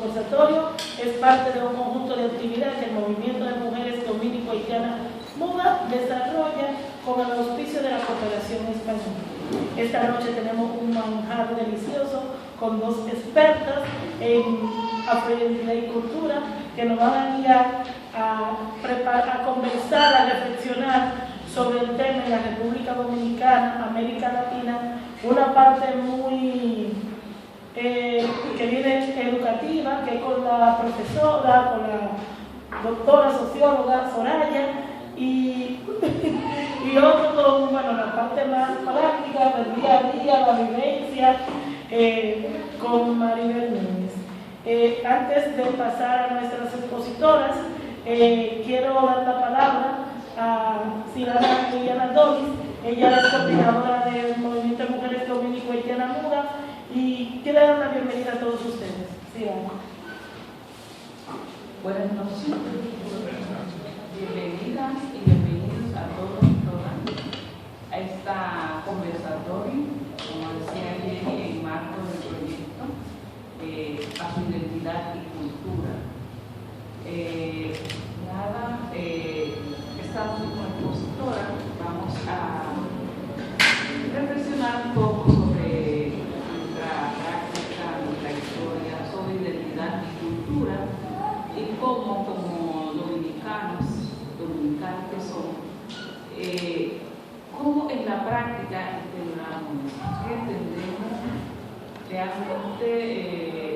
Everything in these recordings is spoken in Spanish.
conversatorio es parte de un conjunto de actividades que el Movimiento de Mujeres Dominico-Haitianas MUDA desarrolla con el auspicio de la Cooperación Española. Esta noche tenemos un manjar delicioso con dos expertas en afroidentidad y cultura que nos van a guiar a conversar, a reflexionar sobre el tema en la República Dominicana, América Latina, una parte muy que viene educativa, que es con la profesora, con la doctora socióloga Soraya, y otro con la parte más práctica del día a día, la vivencia, con Maribel Núñez. Antes de pasar a nuestras expositoras, quiero dar la palabra a Silana Liliana Doris. Ella es coordinadora del Movimiento de Mujeres Dominico-Haitianas MUDA y quiero dar la bienvenida a todos ustedes. Silana. Buenas noches. Bienvenidas y bienvenidos a todos y todas a esta conversatorio, como decía Jenny, en marco del proyecto Afroidentidad y Cultura. Estamos como expositora, vamos a reflexionar un poco sobre nuestra práctica, nuestra historia, sobre identidad y cultura y cómo como dominicanos que son, cómo en la práctica integramos, qué entendemos realmente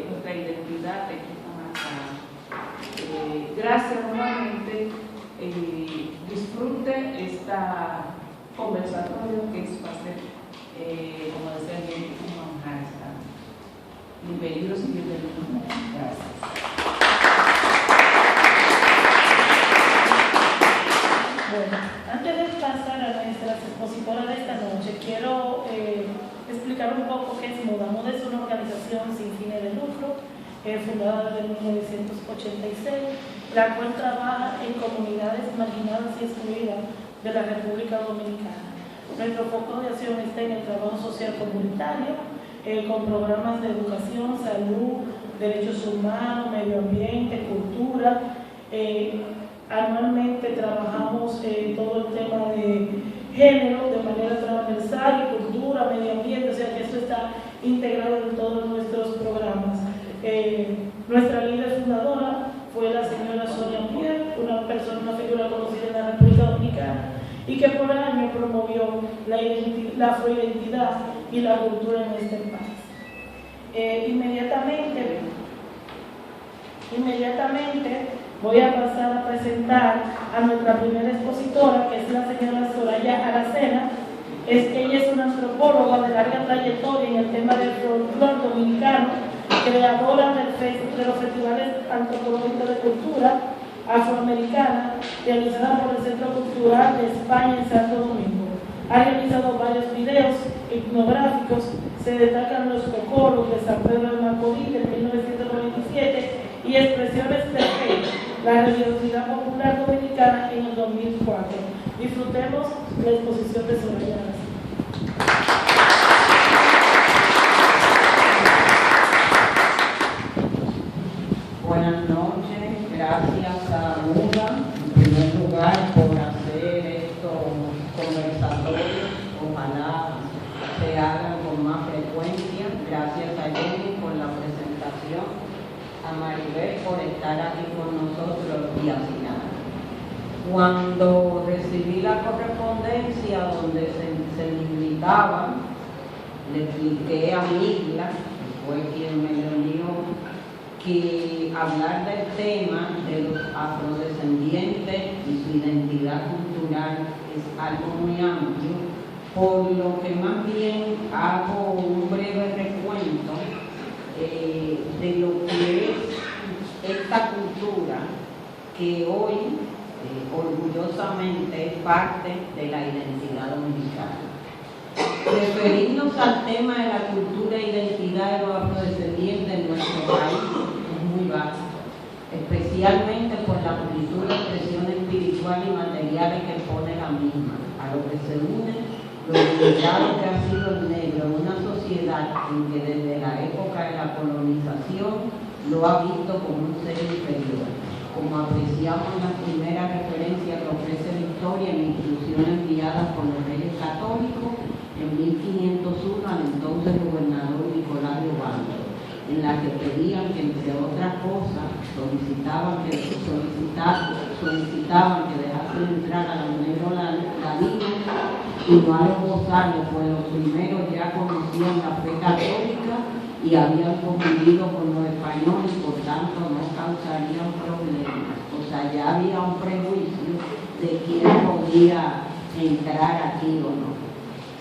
nuestra identidad de esta manera. Gracias nuevamente. Disfrute esta conversatorio que es va a ser, como decía bien, un manjar. Bienvenidos y bienvenidos. Gracias. Bueno, antes de pasar a nuestras expositoras de esta noche, quiero explicar un poco qué es MUDA. MUDA es una organización sin fines de lucro, fundada en 1986, la cual trabaja en comunidades marginadas y excluidas de la República Dominicana. Nuestro foco de acción está en el trabajo social comunitario, con programas de educación, salud, derechos humanos, medio ambiente, cultura. Anualmente trabajamos todo el tema de género de manera transversal, y cultura, medio ambiente, o sea que esto está integrado en todos nuestros programas. Nuestra líder fundadora fue la señora Sonia Pierre, una figura conocida en la República Dominicana, y que por años promovió la afroidentidad y la cultura en este país. Inmediatamente voy a pasar a presentar a nuestra primera expositora, que es la señora Soraya Aracena. Ella es una antropóloga de larga trayectoria en el tema del folclore dominicano, creadora de los festivales antropológicos de cultura afroamericana realizada por el Centro Cultural de España en Santo Domingo. Ha realizado varios videos etnográficos, se destacan los cocoros de San Pedro de Macorís de 1997 y Expresiones de Fe, la religiosidad popular dominicana en el 2004. Disfrutemos la exposición de Soraya. Buenas noches, gracias a MUDA en primer lugar por hacer estos conversatorios, ojalá se hagan con más frecuencia. Gracias a Jenny por la presentación, a Maribel por estar aquí con nosotros y a Silana. Cuando recibí la correspondencia donde se me invitaba, le expliqué a Migla, que fue quien me lo dio, que hablar del tema de los afrodescendientes y su identidad cultural es algo muy amplio, por lo que más bien hago un breve recuento de lo que es esta cultura que hoy orgullosamente es parte de la identidad dominicana. Referirnos al tema de la cultura e identidad de los afrodescendientes en nuestro país es muy vasto, especialmente por la amplitud de expresiones espirituales y materiales que pone la misma, a lo que se une lo limitado que ha sido el negro en una sociedad en que desde la época de la colonización lo ha visto como un ser inferior, como apreciamos en la primera referencia que ofrece la historia en instrucciones enviadas por los reyes católicos en 1501 al entonces gobernador Nicolás de Obando, en la que pedían que, entre otras cosas, solicitaban que dejasen entrar a los negros ladinos y no a los bozales, pues los primeros ya conocían la fe católica y habían convivido con los españoles y por tanto no causarían problemas. O sea, ya había un prejuicio de quién podía entrar aquí o no.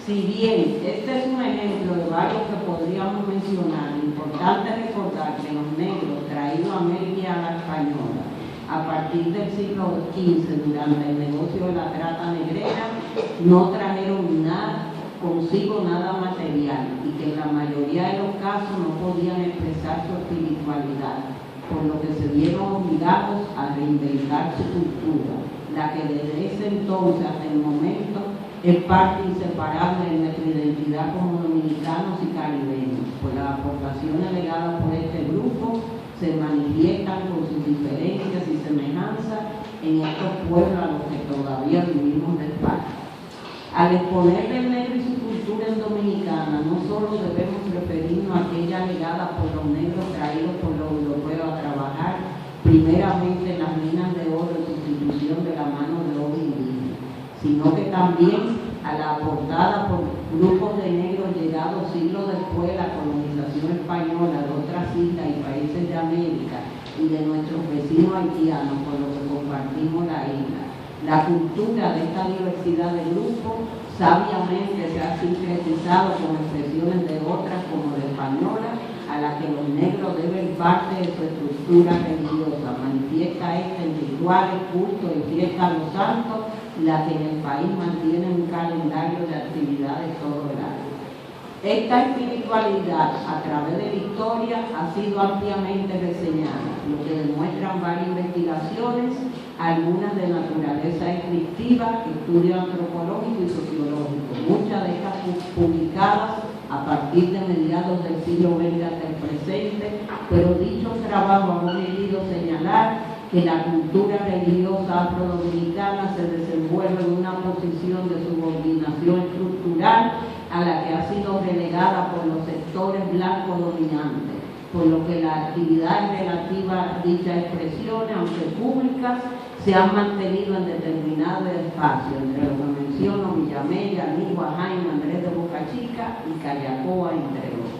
Si bien este es un ejemplo de varios que podríamos mencionar, lo importante es recordar que los negros traídos a América y a la española a partir del siglo XV durante el negocio de la trata negrera no trajeron consigo nada material y que en la mayoría de los casos no podían expresar su espiritualidad, por lo que se vieron obligados a reinventar su cultura, la que desde ese entonces hasta el momento es parte inseparable de nuestra identidad como dominicanos y caribeños, pues las aportaciones legadas por este grupo se manifiestan con sus diferencias y semejanzas en estos pueblos a los que todavía vivimos de espaldas. Al exponer el negro y su cultura en Dominicana, no solo debemos referirnos a aquella legada por los negros traídos por los europeos a trabajar primeramente en las minas de oro en sustitución de la mano de obra indígena, sino que también a la aportada por grupos de negros llegados siglos después de la colonización española de otras islas y países de América y de nuestros vecinos haitianos con los que compartimos la isla. La cultura de esta diversidad de grupos sabiamente se ha sintetizado con expresiones de otras como la española, a la que los negros deben parte de su estructura religiosa. Manifiesta esta en rituales, cultos y fiestas a los santos, la que en el país mantiene un calendario de actividades todo el año. Esta espiritualidad, a través de la historia, ha sido ampliamente reseñada, lo que demuestran varias investigaciones, algunas de naturaleza descriptiva, estudio antropológico y sociológico, muchas de estas publicadas a partir de mediados del siglo XX hasta el presente, pero dichos trabajos han querido señalar que la cultura religiosa afrodominicana se desenvuelve en una posición de subordinación estructural a la que ha sido relegada por los sectores blancos dominantes, por lo que las actividades relativas a dichas expresiones, aunque públicas, se han mantenido en determinados espacios, entre los que menciono Villamella, Anigua, Jaime, Andrés de Boca Chica y Callacoa, entre otros.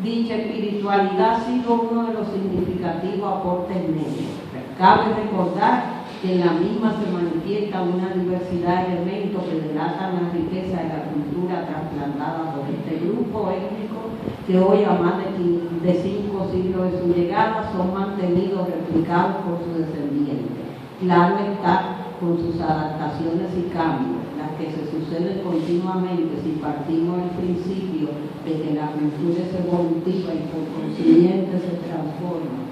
Dicha espiritualidad ha sido uno de los significativos aportes negros. Cabe recordar que en la misma se manifiesta una diversidad de elementos que delatan la riqueza de la cultura trasplantada por este grupo étnico que hoy, a más de 5 siglos de su llegada, son mantenidos replicados por sus descendientes. Claro está, con sus adaptaciones y cambios, las que se suceden continuamente si partimos del principio de que la cultura es evolutiva y por consiguiente se transforma.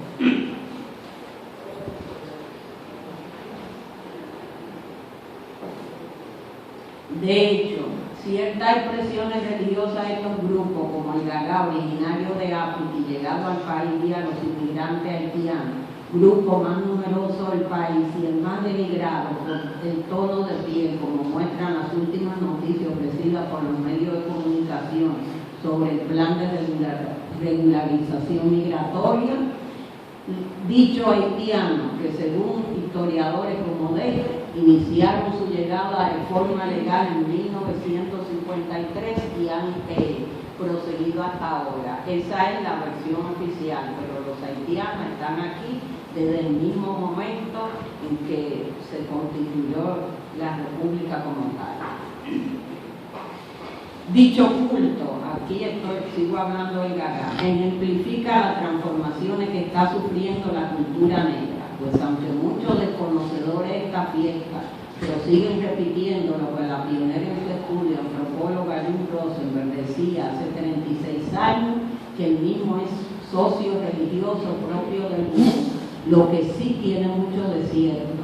De hecho, ciertas expresiones religiosas de estos grupos, como el Gagá, originario de África y llegado al país vía los inmigrantes haitianos, grupo más numeroso del país y el más denigrado por el tono de piel, como muestran las últimas noticias ofrecidas por los medios de comunicación sobre el plan de regularización migratoria. Dicho haitiano, que según historiadores como Dey, iniciaron su llegada de forma legal en 1953 y han proseguido hasta ahora. Esa es la versión oficial, pero los haitianos están aquí desde el mismo momento en que se constituyó la República como tal. Dicho culto, aquí sigo hablando del Gagá, ejemplifica las transformaciones que está sufriendo la cultura negra, pues aunque muchos desconocedores de esta fiesta, pero siguen repitiendo lo que la pionera en su estudio, antropóloga Lynn Rosenberg, decía hace 36 años, que el mismo es socio religioso propio del mundo, lo que sí tiene mucho de cierto,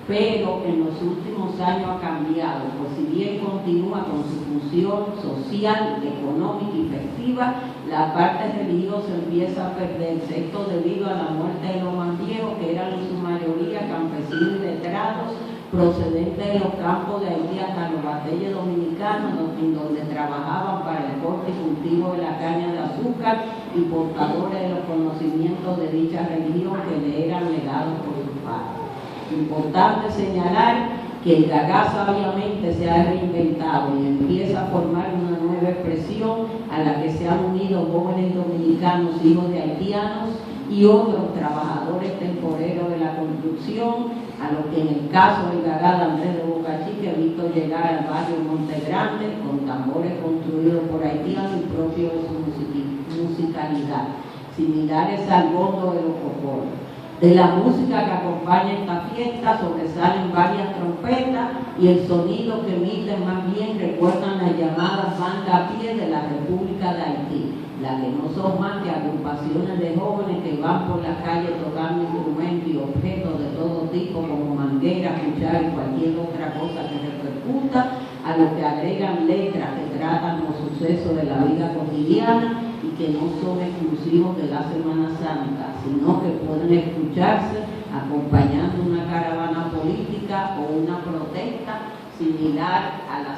pero en los últimos años ha cambiado, pues si bien continúa con su función social, económica y festiva, la parte religiosa empieza a perderse, esto debido a la muerte de los más viejos, que eran en su mayoría campesinos y letrados, procedentes de los campos de Haití hasta los batalles dominicanos, en donde trabajaban para el corte y cultivo de la caña de azúcar y portadores de los conocimientos de dicha religión que le eran legados por sus padres. Importante señalar que el gagá sabiamente se ha reinventado y empieza a formar una nueva expresión a la que se han unido jóvenes dominicanos, hijos de haitianos y otros trabajadores temporeros de la construcción, a lo que en el caso del gagá de Andrés de Boca Chica he visto llegar al barrio Monte Grande con tambores construidos por haitianos y propios de su musicalidad, similares al bondo de los cocoros. De la música que acompaña esta fiesta sobresalen varias trompetas y el sonido que emiten más bien recuerdan las llamadas bandas a pie de la República de Haití, las que no son más que agrupaciones de jóvenes que van por la calle tocando instrumentos y objetos de todo tipo como mangueras, cucharas y cualquier otra cosa que repercuta, a lo que agregan letras que tratan los sucesos de la vida cotidiana y que no son exclusivos de la Semana Santa, sino que pueden escucharse acompañando una caravana política o una protesta similar a las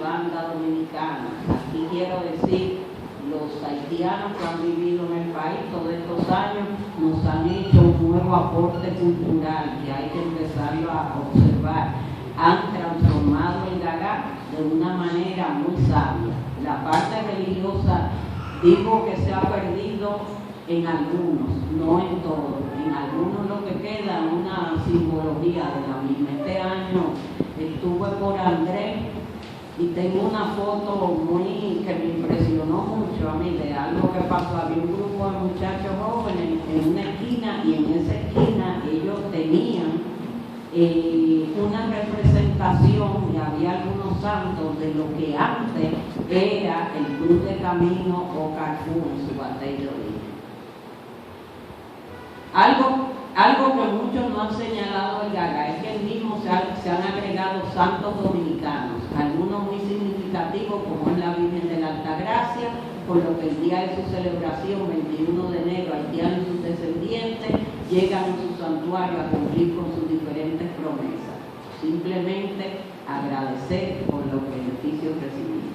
bandas dominicanas. Aquí quiero decir, los haitianos que han vivido en el país todos estos años nos han hecho un nuevo aporte cultural que hay que empezarlo a observar. Han transformado el gagá de una manera muy sabia. La parte religiosa, digo que se ha perdido en algunos, no en todos. En algunos lo que queda es una simbología de la misma. Este año estuve por Andrés y tengo una foto que me impresionó mucho a mí de algo que pasó. Había un grupo de muchachos jóvenes en una esquina y en esa esquina ellos tenían una representación y había algunos santos de lo que antes era el Club de Camino o Carrefour en su batalla de origen. Algo que muchos no han señalado el gagá es que el mismo se han agregado santos dominicanos, algunos muy significativos como es la Virgen de la Altagracia, por lo que el día de su celebración, 21 de enero, haitianos y sus descendientes llegan a su santuario a cumplir con sus diferentes promesas. Simplemente agradecer por los beneficios recibidos.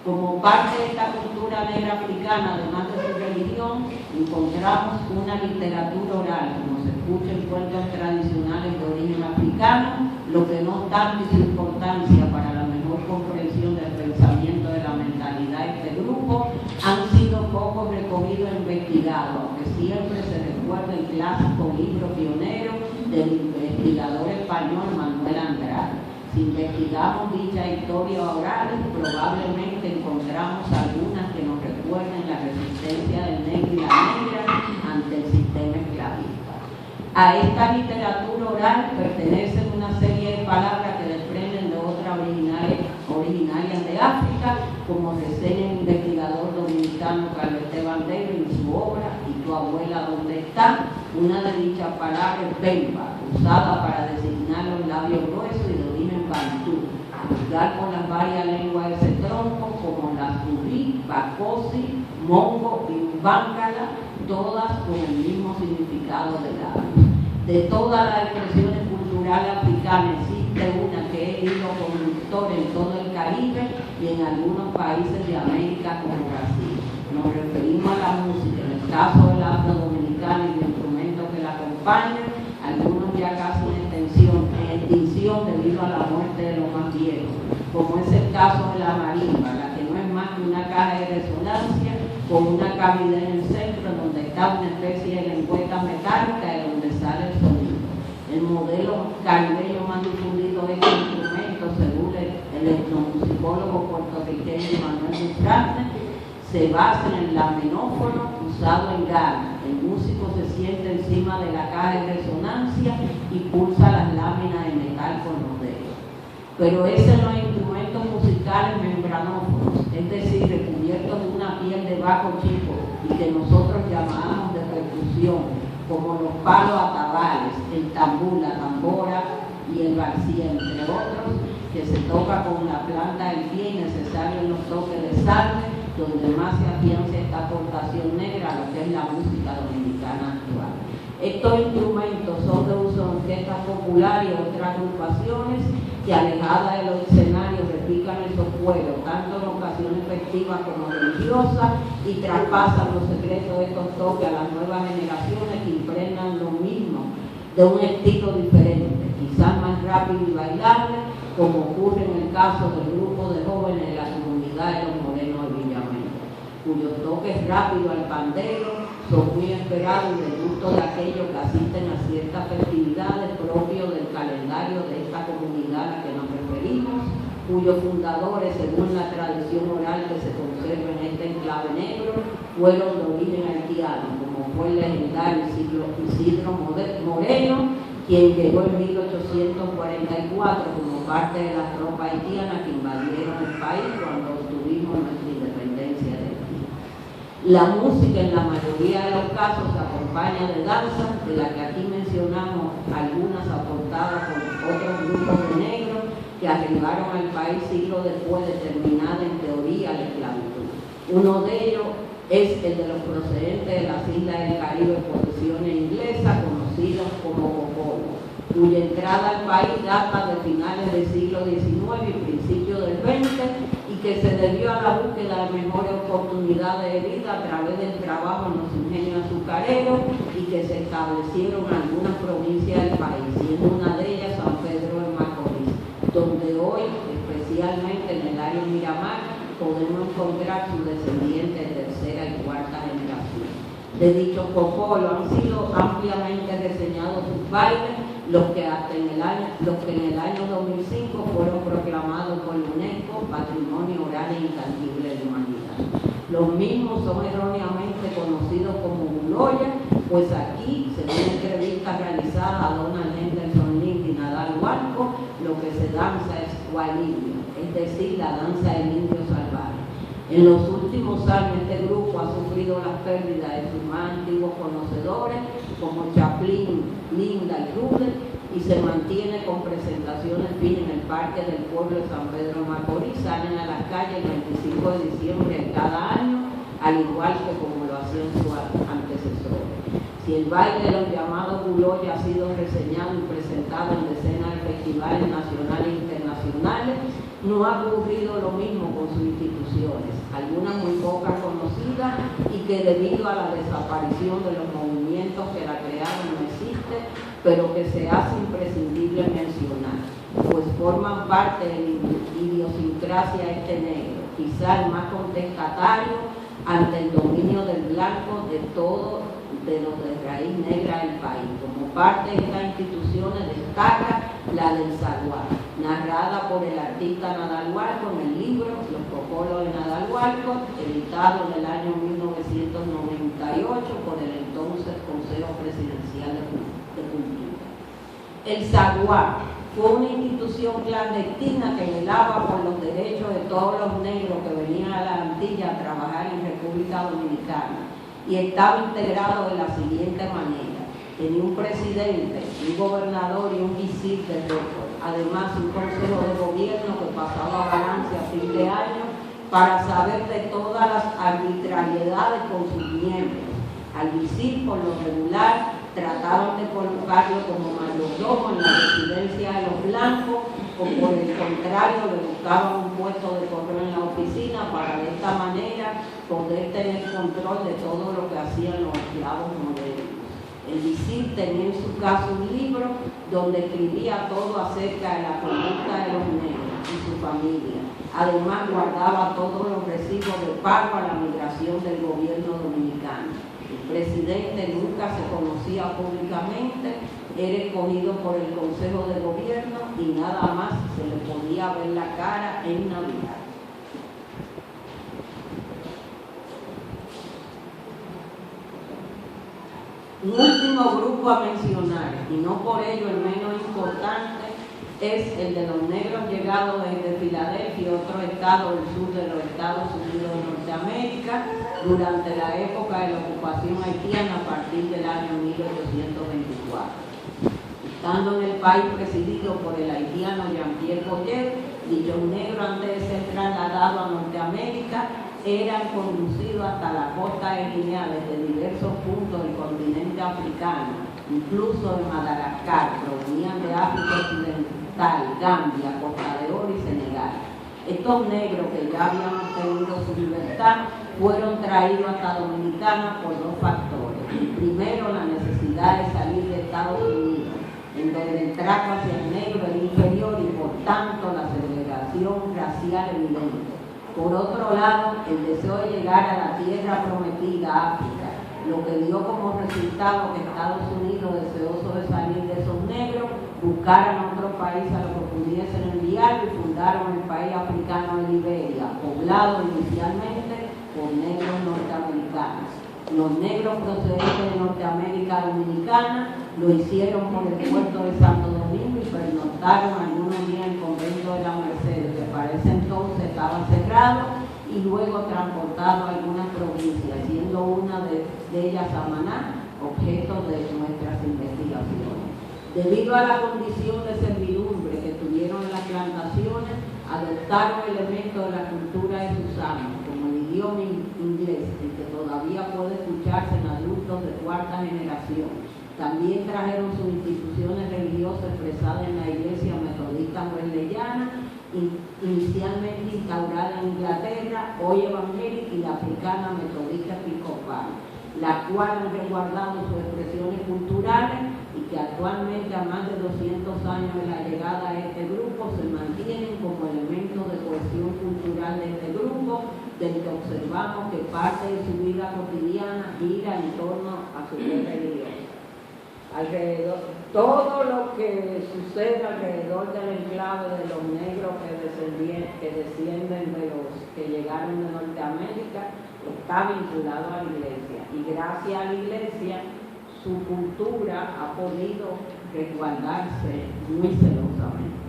Como parte de esta cultura negra africana, además de su religión, encontramos una literatura oral, como se escucha en cuentos tradicionales de origen africano, lo que no obstante su importancia para la mejor comprensión del pensamiento de la mentalidad de este grupo, han sido poco recogidos e investigados, aunque siempre se recuerda el clásico libro pionero del investigador español Manuel Andrade. Si investigamos dicha historia oral, probablemente encontramos algunas que nos recuerden la resistencia del negro y la negra ante el sistema esclavista. A esta literatura oral pertenecen una serie de palabras que desprenden de otras originarias de África, como reseña el investigador dominicano Carlos Esteban David en su obra ¿Y tu abuela dónde está? Una de dichas palabras es Bemba, usada para designar los labios gruesos y de origen bantú, a juzgar con las varias lenguas de ese tronco, como las Tubí, Bacosi, Mongo y Bángala, todas con el mismo significado de labios. De todas las expresiones culturales africanas existe una que es hilo conductor en todo el Caribe y en algunos países de América como Brasil. Nos referimos a la música, en el caso del afro dominicano y los instrumentos que la acompañan, algunos ya casi en extinción debido a la muerte de los más viejos, como es el caso de la marimba, la que no es más que una caja de resonancia con una cavidad en el centro donde está una especie de lengüeta metálica de donde sale el sonido. El modelo caribeño más difundido de este instrumento, según el etnomusicólogo puertorriqueño Manuel Dufrane, se basa en el lamenófono usado en Ghana. El músico se siente encima de la caja de resonancia y pulsa las láminas de metal con los dedos. Pero ese no es instrumentos musicales membranófonos, es decir, recubiertos de una piel de bajo chico y que nosotros llamamos de percusión, como los palos atabales, el tambú, la tambora y el García, entre otros, que se toca con la planta del pie necesario en los toques de sangre, donde más se afianza esta aportación negra a lo que es la música dominicana actual. Estos instrumentos son de uso en orquestas populares y otras agrupaciones que, alejadas de los escenarios, repican esos pueblos, tanto en ocasiones festivas como religiosas, y traspasan los secretos de estos toques a las nuevas generaciones que impregnan lo mismo de un estilo diferente, quizás más rápido y bailable, como ocurre en el caso del grupo de jóvenes de la comunidad de los Morenos de Villamella, cuyos toques rápidos al pandero son muy esperados y del gusto de aquellos que asisten a ciertas festividades propios del calendario de esta comunidad a la que nos referimos, cuyos fundadores, según la tradición oral que se conserva en este enclave negro, fueron de origen haitiano, como fue el legendario Isidro Moreno, quien llegó en 1844 como parte de las tropas haitianas que invadieron el país cuando obtuvimos nuestra independencia de Haití. La música en la mayoría de los casos se acompaña de danzas, de las que aquí mencionamos algunas aportadas por otros grupos de negros que arribaron al país siglos después de terminada en teoría la esclavitud. Uno de ellos es el de los procedentes de las islas del Caribe, posesiones inglesas, conocidos como cocolo, cuya entrada al país data de finales del siglo XIX y principios del XX, y que se debió a la búsqueda de mejores oportunidades de vida a través del trabajo en los ingenios azucareros, y que se establecieron en algunas provincias del país, siendo una de ellas San Pedro de Macorís, donde hoy, especialmente en el área Miramar, podemos encontrar sus descendientes de tercera y cuarta generación. De dichos cocolos han sido ampliamente reseñados sus bailes, los que en el año 2005 fueron proclamados por la UNESCO Patrimonio Oral e Intangible de la Humanidad. Los mismos son erróneamente conocidos como buloya, pues aquí, según entrevistas realizadas a Donald Henderson Link y Nadal Huarco, lo que se danza es gualibio, es decir, la danza del indio salvaje. En los últimos años este grupo ha sufrido las pérdidas de sus más antiguos conocedores, como Chaplin, Linda y Rubén, y se mantiene con presentaciones fijas en el Parque del Pueblo de San Pedro de Macorís. Salen a las calles el 25 de diciembre de cada año, al igual que como lo hacían sus antecesores. Si el baile de los llamados buloya ha sido reseñado y presentado en decenas de festivales nacionales e internacionales, no ha ocurrido lo mismo con sus instituciones, algunas muy pocas conocidas y que debido a la desaparición de los movimientos que la crearon no existe, pero que se hace imprescindible mencionar, pues forman parte de la idiosincrasia de este negro, quizá el más contestatario ante el dominio del blanco de todos de los de raíz negra del país. Como parte de estas instituciones destaca la del Zaguán, narrada por el artista Nadal Huarco en el libro Los Cocolos de Nadal Huarco, editado en el año 1998 por el entonces Consejo Presidencial de Cultura. El Zaguán fue una institución clandestina que velaba por los derechos de todos los negros que venían a la Antilla a trabajar en República Dominicana, y estaba integrado de la siguiente manera: tenía un presidente, un gobernador y un visir de récord, además un consejo de gobierno que pasaba balance a fin de año para saber de todas las arbitrariedades con sus miembros. Al visir, por lo regular, trataron de colocarlo como mayordomo en la residencia de los blancos, o por el contrario le buscaban un puesto de correo en la oficina para de esta manera poder tener control de todo lo que hacían los esclavos modernos. El visir tenía en su casa un libro donde escribía todo acerca de la conducta de los negros y su familia. Además guardaba todos los recibos de pago a la migración del gobierno dominicano. El presidente nunca se conocía públicamente, era escogido por el Consejo de Gobierno y nada más se le podía ver la cara en Navidad. Un último grupo a mencionar, y no por ello el menos importante, es el de los negros llegados desde Filadelfia y otros estados del sur de los Estados Unidos de Norteamérica durante la época de la ocupación haitiana a partir del año 1824. Estando en el país presidido por el haitiano Jean-Pierre Boyer, dichos negros antes de ser trasladados a Norteamérica eran conducidos hasta la costa de Guinea desde diversos puntos del continente africano, incluso de Madagascar, provenían de África Occidental, Gambia, Costa de Oro y Senegal. Estos negros que ya habían obtenido su libertad fueron traídos hasta Dominicana por dos factores. Primero, la necesidad de salir de Estados Unidos, en donde el trato hacia el negro era inferior y por tanto la segregación racial evidente. Por otro lado, el deseo de llegar a la tierra prometida, África, lo que dio como resultado que Estados Unidos, deseoso de salir de esos negros, buscaran otro país a lo que pudiesen enviar y fundaron el país africano de Liberia, poblado inicialmente por negros norteamericanos. Los negros procedentes de Norteamérica Dominicana lo hicieron por el puerto de Santo Domingo y pernoctaron algunos días en el convento de la Merced, que para ese entonces estaba cerrado, y luego transportado a algunas provincias, siendo una de ellas Samaná, objeto de nuestras investigaciones. Debido a la condición de servidumbre que tuvieron las plantaciones, adoptaron elementos de la cultura de sus amos, como el idioma inglés, el que todavía puede escucharse en adultos de cuarta generación. También trajeron sus instituciones religiosas expresadas en la Iglesia Metodista Wesleyana, inicialmente instaurada en Inglaterra, hoy evangélica, y la Africana Metodista Episcopal, la cual han resguardado sus expresiones culturales y que actualmente, a más de 200 años de la llegada a este grupo, se mantienen como elementos de cohesión cultural de este grupo, del que observamos que parte de su vida cotidiana gira en torno a su fe religiosa. Alrededor, todo lo que sucede alrededor del enclave de los negros que descienden de los que llegaron de Norteamérica está vinculado a la iglesia, y gracias a la iglesia su cultura ha podido resguardarse muy celosamente.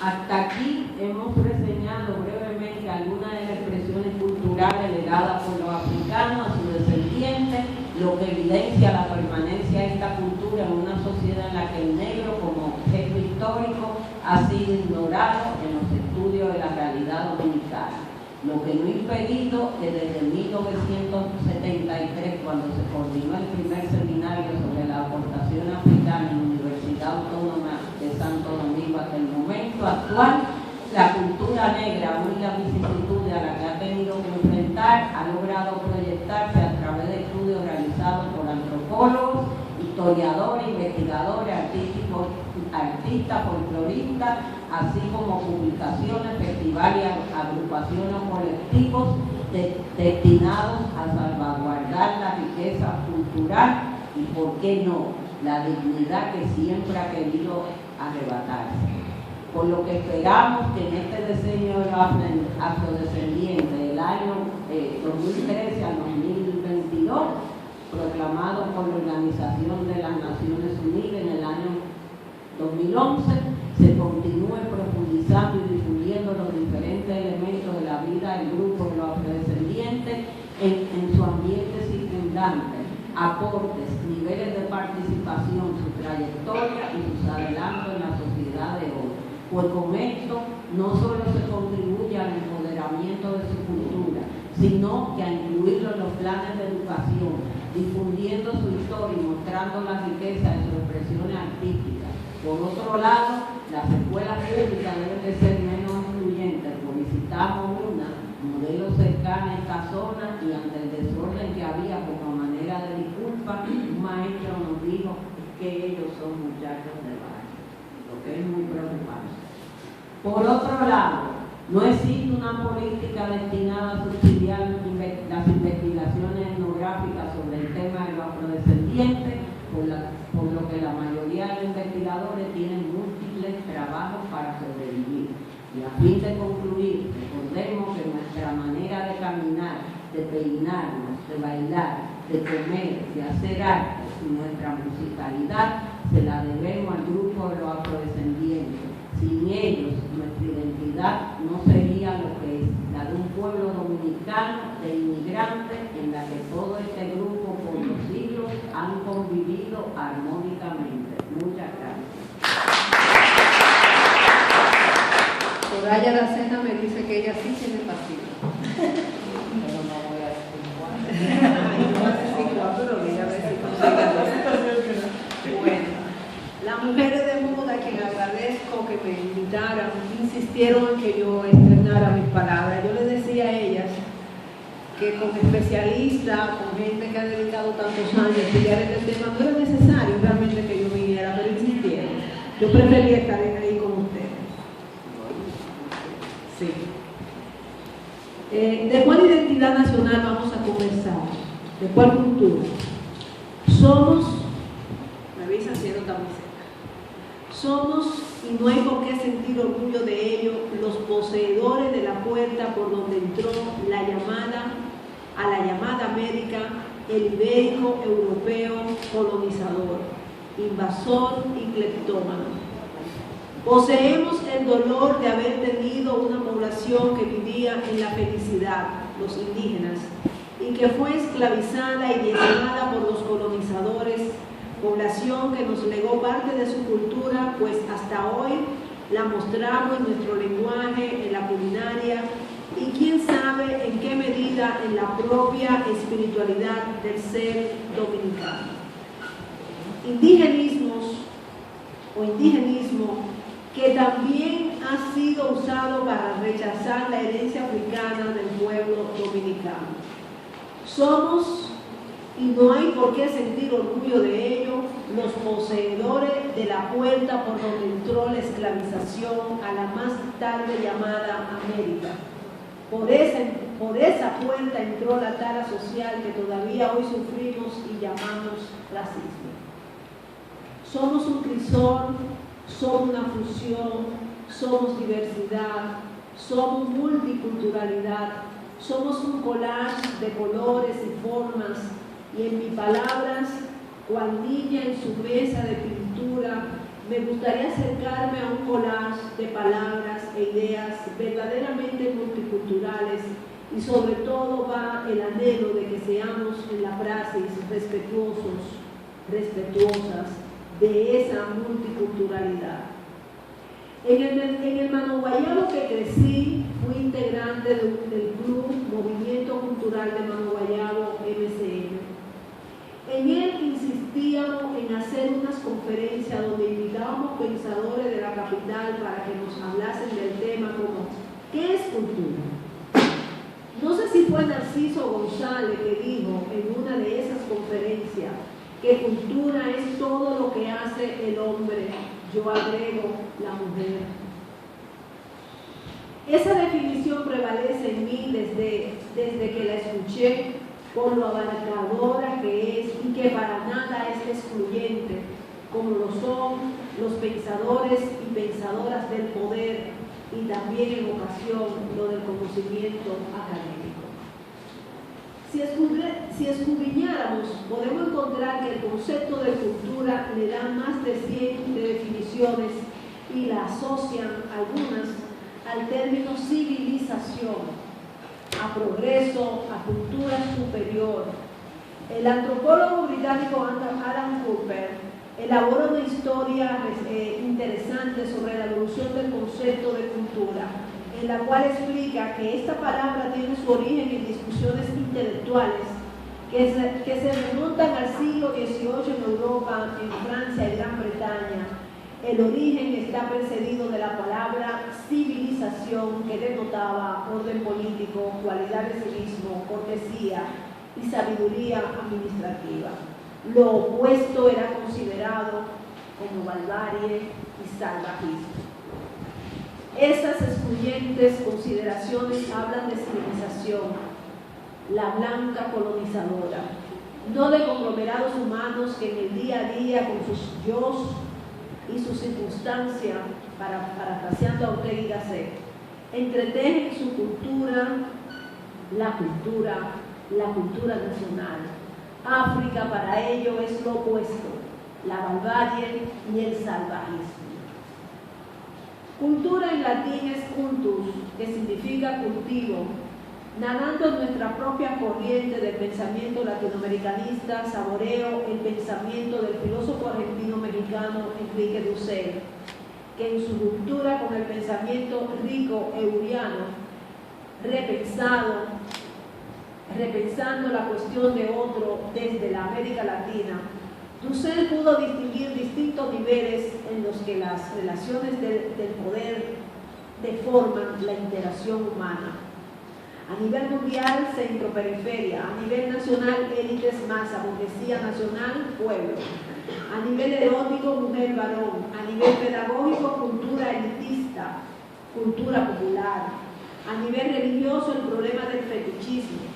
Hasta aquí hemos reseñado brevemente algunas de las expresiones culturales legadas por los africanos a sus descendientes, lo que evidencia la permanencia de esta cultura en una sociedad en la que el negro como objeto histórico ha sido ignorado en los estudios de la realidad dominicana. Lo que no ha impedido que desde 1973, cuando se coordinó el primer seminario sobre la aportación africana en la Universidad Autónoma de Santo Domingo hasta el momento actual, la cultura negra, aún la vicisitud a la que ha tenido que enfrentar, ha logrado proyectarse a través de estudios realizados por antropólogos, historiadores, investigadores, artistas, folcloristas, así como publicaciones, festivales, agrupaciones o colectivos destinados a salvaguardar la riqueza cultural y, por qué no, la dignidad que siempre ha querido arrebatarse. Por lo que esperamos que en este diseño de los afrodescendientes del año 2013 al 2022, proclamado por la Organización de las Naciones Unidas en el año 2011, se continúe profundizando y difundiendo los diferentes elementos de la vida del grupo de los afrodescendientes en su ambiente circundante, aportes, niveles de participación, su trayectoria y sus adelantos en la sociedad de hoy. Pues con esto no solo se contribuye al empoderamiento de su cultura, sino que a incluirlo en los planes de educación, difundiendo su historia y mostrando la riqueza de sus expresiones artísticas. Por otro lado, las escuelas públicas deben de ser menos excluyentes, pues visitamos una modelo cercana a esta zona y ante el desorden que había como manera de disculpa, un maestro nos dijo que ellos son muchachos de barrio, lo que es muy preocupante. Por otro lado, no existe una política destinada a subsidiar las investigaciones etnográficas sobre el tema de los afrodescendientes, por lo que la mayoría de los investigadores tienen múltiples trabajos para sobrevivir. Y a fin de concluir, recordemos que nuestra manera de caminar, de peinarnos, de bailar, de comer, de hacer arte y nuestra musicalidad se la debemos al grupo de los afrodescendientes. Sin ellos, nuestra nuestra identidad no sería lo que es, la de un pueblo dominicano de inmigrantes en la que todo este grupo por los siglos han convivido armónicamente. Muchas gracias. Soraya Aracena me dice que ella sí tiene paciencia. Pero no voy a decir cuál. No voy a decir cuál, pero mira a ver si consigue. Bueno, las mujeres de moda, a quien agradezco que me invitaran, insistieron en que yo estrenara mis palabras. Yo les decía a ellas que con especialistas, con gente que ha dedicado tantos años a estudiar este tema, no era necesario realmente que yo viniera, pero insistieron. Yo prefería estar ahí con ustedes. Sí. ¿De cuál identidad nacional vamos a conversar? ¿De cuál cultura? Somos, me avisan si no está muy cerca. Somos, y no hay por qué sentir orgullo de ello, los poseedores de la puerta por donde entró a la llamada América, el ibérico europeo colonizador, invasor y cleptómano. Poseemos el dolor de haber tenido una población que vivía en la felicidad, los indígenas, y que fue esclavizada y diezmada por los colonizadores, población que nos legó parte de su cultura, pues hasta hoy la mostramos en nuestro lenguaje, en la culinaria, y quién sabe en qué medida en la propia espiritualidad del ser dominicano. Indigenismos o indigenismo que también ha sido usado para rechazar la herencia africana del pueblo dominicano. Somos, y no hay por qué sentir orgullo de ello, los poseedores de la puerta por donde entró la esclavización a la más tarde llamada América. Por esa puerta entró la tara social que todavía hoy sufrimos y llamamos racismo. Somos un crisol, somos una fusión, somos diversidad, somos multiculturalidad, somos un collage de colores y formas, y en mis palabras, cual niña en su mesa de pintura, me gustaría acercarme a un collage de palabras e ideas verdaderamente multiculturales, y sobre todo va el anhelo de que seamos en la praxis respetuosos, respetuosas de esa multiculturalidad. En el Manoguayabo que crecí, fui integrante del club Movimiento Cultural de Manoguayabo, MCM. En él insistíamos en hacer unas conferencias donde invitábamos pensadores de la capital para que nos hablasen del tema como ¿qué es cultura? No sé si fue Narciso González que dijo en una de esas conferencias que cultura es todo lo que hace el hombre, yo agrego la mujer. Esa definición prevalece en mí desde que la escuché, por lo abarcadora que es y que para nada es excluyente, como lo son los pensadores y pensadoras del poder y también en ocasión lo del conocimiento académico. Si escudriñáramos, podemos encontrar que el concepto de cultura le da más de 100 definiciones y la asocian algunas al término civilización, a progreso, a cultura superior. El antropólogo británico Alan Cooper elabora una historia interesante sobre la evolución del concepto de cultura, en la cual explica que esta palabra tiene su origen en discusiones intelectuales que se remontan al siglo XVIII en Europa, en Francia y Gran Bretaña. El origen está precedido de la palabra civilización, que denotaba orden político, cualidad de civismo, cortesía y sabiduría administrativa. Lo opuesto era considerado como barbarie y salvajismo. Estas excluyentes consideraciones hablan de civilización, la blanca colonizadora, no de conglomerados humanos que en el día a día con sus yo y sus circunstancias, parafraseando a Ortega y Gasset, entretejen su cultura, la cultura nacional. África para ello es lo opuesto, la barbarie y el salvajismo. Cultura en latín es cultus, que significa cultivo. Nadando en nuestra propia corriente del pensamiento latinoamericanista, saboreo el pensamiento del filósofo argentino-mexicano Enrique Dussel, que en su ruptura con el pensamiento rico euriano, repensando la cuestión de otro desde la América Latina, Dussel pudo distinguir distintos niveles en los que las relaciones del poder deforman la interacción humana. A nivel mundial, centro-periferia; a nivel nacional, élites, masa; burguesía nacional, pueblo; a nivel erótico, mujer-varón; a nivel pedagógico, cultura elitista, cultura popular; a nivel religioso, el problema del fetichismo.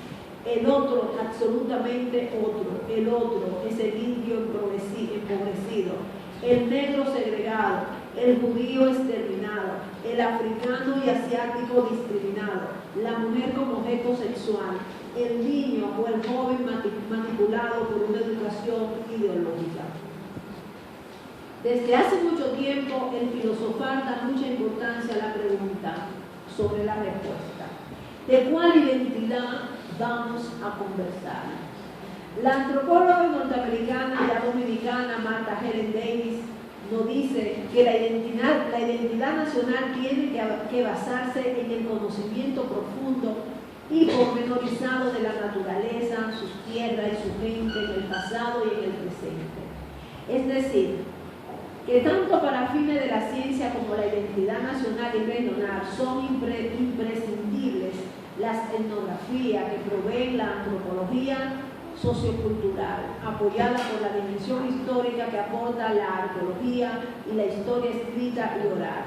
El otro, absolutamente otro; el otro es el indio empobrecido, el negro segregado, el judío exterminado, el africano y asiático discriminado, la mujer como objeto sexual, el niño o el joven manipulado por una educación ideológica. Desde hace mucho tiempo, el filosofar da mucha importancia a la pregunta sobre la respuesta. ¿De cuál identidad vamos a conversar? La antropóloga norteamericana y la dominicana Martha Helen Davis nos dice que la identidad nacional tiene que basarse en el conocimiento profundo y pormenorizado de la naturaleza, sus tierras y su gente en el pasado y en el presente. Es decir, que tanto para fines de la ciencia como la identidad nacional y regional son imprescindibles las etnografías que proveen la antropología sociocultural, apoyada por la dimensión histórica que aporta la arqueología y la historia escrita y oral,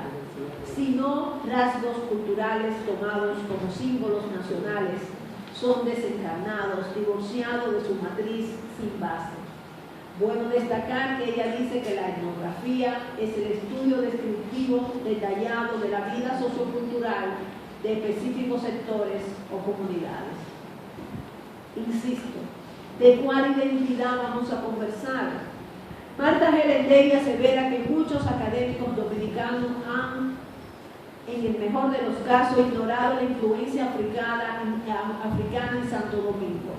sino rasgos culturales tomados como símbolos nacionales, son desencarnados, divorciados de su matriz sin base. Bueno destacar que ella dice que la etnografía es el estudio descriptivo detallado de la vida sociocultural de específicos sectores o comunidades. Insisto, ¿de cuál identidad vamos a conversar? Martha Helen Davis asevera que muchos académicos dominicanos han, en el mejor de los casos, ignorado la influencia africana en Santo Domingo.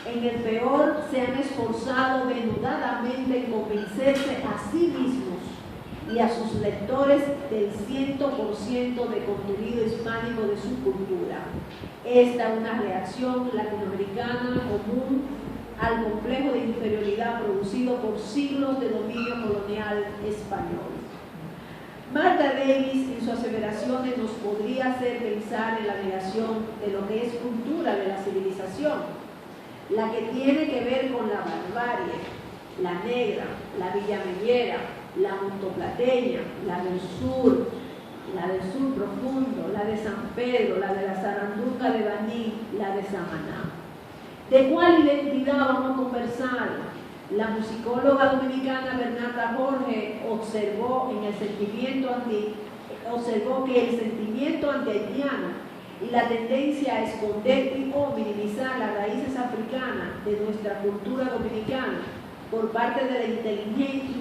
En el peor, se han esforzado denodadamente en convencerse a sí mismos y a sus lectores del 100% de contenido hispánico de su cultura. Esta es una reacción latinoamericana común al complejo de inferioridad producido por siglos de dominio colonial español. Martha Davis, en sus aseveraciones, nos podría hacer pensar en la negación de lo que es cultura de la civilización, la que tiene que ver con la barbarie, la negra, la villamellera, la montoplateña, la del sur profundo, la de San Pedro, la de la Sarandunga de Baní, la de Samaná. ¿De cuál identidad vamos a conversar? La musicóloga dominicana Bernarda Jorge observó que el sentimiento anti-haitiano y la tendencia a esconder y o minimizar las raíces africanas de nuestra cultura dominicana por parte de la inteligencia